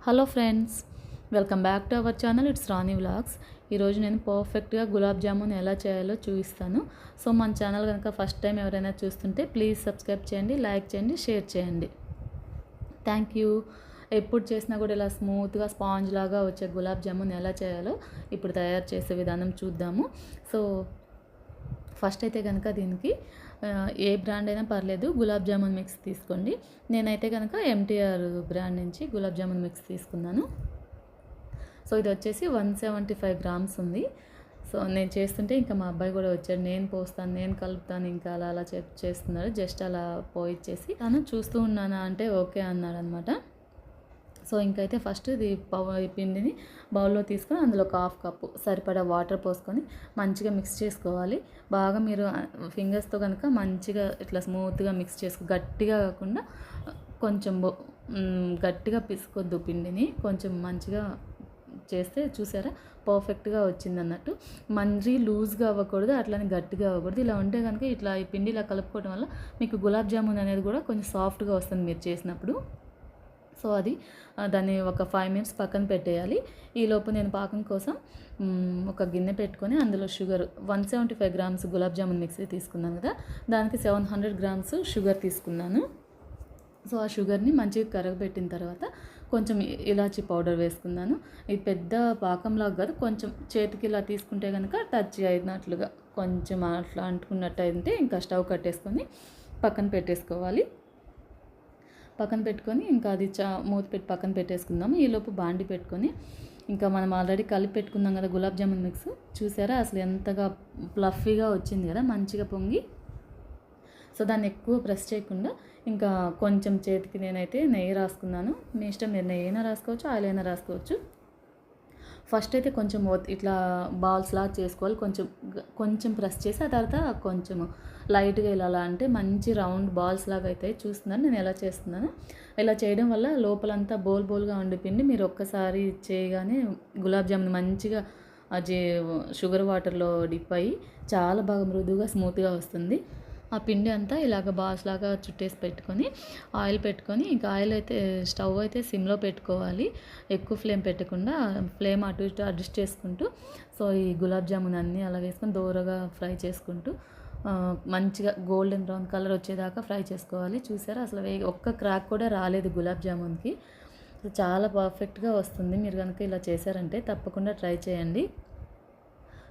Hello friends, welcome back to our channel. It's Rani vlogs. ఈరోజు నేను పర్ఫెక్ట్గా గులాబ్ జామున్ ఎలా చేయాలో చూపిస్తాను. సో మన ఛానల్ కనుక ఫస్ట్ టైం ఎవరైనా చూస్తుంటే ప్లీజ్ సబ్స్క్రైబ్ చేయండి, లైక్ చేయండి, షేర్ చేయండి. Thank you. ఎప్పుడు చేసినా కూడా ఇలా స్మూత్గా స్పాంజ్ లాగా వచ్చే గులాబ్ జామున్ ఎలా చేయాలో ఇప్పుడు తయారు చేసే విధానం చూద్దాము. సో ఫస్ట్ అయితే కనుక దీనికి ఏ బ్రాండ్ అయినా పర్లేదు, గులాబ్ జామున్ మిక్స్ తీసుకోండి. నేనైతే కనుక ఎంటీఆర్ బ్రాండ్ నుంచి గులాబ్ జామున్ మిక్స్ తీసుకున్నాను. సో ఇది వచ్చేసి 175 గ్రామ్స్ ఉంది. సో నేను చేస్తుంటే ఇంకా మా అబ్బాయి కూడా వచ్చాడు. నేను పోస్తాను, నేను కలుపుతాను, ఇంకా అలా అలా చేస్తున్నాడు. జస్ట్ అలా పోయిచ్చేసి తను చూస్తూ ఉన్నానా అంటే ఓకే అన్నాడు అనమాట. సో ఇంకైతే ఫస్ట్ ఇది పిండిని బౌల్లో తీసుకొని అందులో ఒక హాఫ్ కప్పు సరిపడా వాటర్ పోసుకొని మంచిగా మిక్స్ చేసుకోవాలి. బాగా మీరు ఫింగర్స్తో కనుక మంచిగా ఇట్లా స్మూత్గా మిక్స్ గట్టిగా కాకుండా కొంచెం గట్టిగా పిసుకోవద్దు పిండిని, కొంచెం మంచిగా చేస్తే చూసారా పర్ఫెక్ట్గా వచ్చింది అన్నట్టు. మరీ లూజ్గా అవ్వకూడదు, అట్లని గట్టిగా అవ్వకూడదు. ఇలా ఉంటే కనుక ఇట్లా ఈ పిండి ఇలా కలుపుకోవడం వల్ల మీకు గులాబ్ జామున్ అనేది కూడా కొంచెం సాఫ్ట్గా వస్తుంది మీరు చేసినప్పుడు. సో అది దాన్ని ఒక 5 మినిట్స్ పక్కన పెట్టేయాలి. ఈలోపు నేను పాకం కోసం ఒక గిన్నె పెట్టుకొని అందులో sugar 175 grams gulab jamun mixie తీసుకున్నాను కదా, దానికి 700 గ్రామ్స్ షుగర్ తీసుకున్నాను. సో ఆ షుగర్ని మంచిగా కరగబెట్టిన తర్వాత కొంచెం ఇలాచీ పౌడర్ వేసుకున్నాను. ఇది పెద్ద పాకంలాగా కాదు, కొంచెం చేతికి ఇలా తీసుకుంటే కనుక టచ్ అయినట్లుగా కొంచెం అట్లా అంటుకున్నట్టు అయితే ఇంకా స్టవ్ కట్టేసుకొని పక్కన పెట్టేసుకోవాలి. పక్కన పెట్టుకొని ఇంకా అది మూత పెట్టి పక్కన పెట్టేసుకుందాము. ఈలోపు బాండి పెట్టుకొని ఇంకా మనం ఆల్రెడీ కలిపి పెట్టుకున్నాం కదా గులాబ్ జామున్ మిక్స్, చూసారా అసలు ఎంతగా ఫ్లఫీగా వచ్చింది కదా మంచిగా పొంగి. సో దాన్ని ఎక్కువ ప్రెస్ చేయకుండా ఇంకా కొంచెం చేతికి నేనైతే నెయ్యి రాసుకున్నాను. మీ ఇష్టం, మీరు నెయ్యి అయినా రాసుకోవచ్చు, ఆయిల్ అయినా రాసుకోవచ్చు. ఫస్ట్ అయితే కొంచెం ఇట్లా బాల్స్ లాగా చేసుకోవాలి. కొంచెం ప్రెస్ చేసి ఆ తర్వాత కొంచెం లైట్గా ఇలా అంటే మంచి రౌండ్ బాల్స్ లాగా అవుతాయి. చూస్తున్నాను నేను ఎలా చేస్తున్నాను. ఇలా చేయడం వల్ల లోపలంతా బోల్గా ఉండిపోయింది. మీరు ఒక్కసారి చేయగానే గులాబ్ జామున్ మంచిగా అది షుగర్ వాటర్లో డిప్ అయ్యి చాలా బాగా మృదువుగా స్మూత్గా వస్తుంది. ఆ పిండి అంతా ఇలాగ బాల్స్ లాగా చుట్టేసి పెట్టుకొని ఆయిల్ పెట్టుకొని, ఇంకా ఆయిల్ అయితే స్టవ్ అయితే సిమ్లో పెట్టుకోవాలి, ఎక్కువ ఫ్లేమ్ పెట్టకుండా ఫ్లేమ్ అటు ఇటు అడ్జస్ట్ చేసుకుంటూ. సో ఈ గులాబ్ జామున్ అన్నీ అలా వేసుకొని దూరగా ఫ్రై చేసుకుంటూ మంచిగా గోల్డెన్ బ్రౌన్ కలర్ వచ్చేదాకా ఫ్రై చేసుకోవాలి. చూసారా అసలు ఒక్క క్రాక్ కూడా రాలేదు గులాబ్ జామున్కి. చాలా పర్ఫెక్ట్గా వస్తుంది. మీరు కనుక ఇలా చేశారంటే తప్పకుండా ట్రై చేయండి.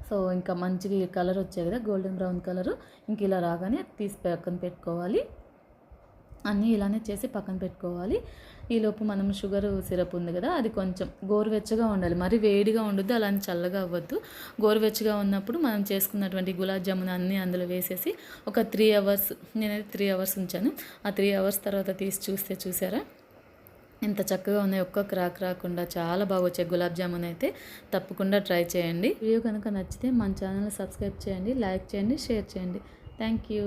సో ఇంకా మంచిగా కలర్ వచ్చాయి కదా గోల్డెన్ బ్రౌన్ కలరు, ఇంక ఇలా రాగానే తీసి పక్కన పెట్టుకోవాలి. అన్నీ ఇలానే చేసి పక్కన పెట్టుకోవాలి. ఈలోపు మనం షుగర్ సిరప్ ఉంది కదా, అది కొంచెం గోరువెచ్చగా ఉండాలి, మరి వేడిగా ఉండొద్దు, అలానే చల్లగా అవ్వద్దు. గోరువెచ్చగా ఉన్నప్పుడు మనం చేసుకున్నటువంటి గులాబ్ జామున్ అన్నీ అందులో వేసేసి ఒక 3 అవర్స్, నేనైతే 3 అవర్స్ ఉంచాను. ఆ 3 అవర్స్ తర్వాత తీసి చూస్తే చూసారా ఎంత చక్కగా ఉన్నాయి, ఒక్క క్రాక్ రాకుండా చాలా బాగా వచ్చాయి గులాబ్ జామున్. అయితే తప్పకుండా ట్రై చేయండి. వీడియో కనుక నచ్చితే మన ఛానల్ని సబ్స్క్రైబ్ చేయండి, లైక్ చేయండి, షేర్ చేయండి. Thank you.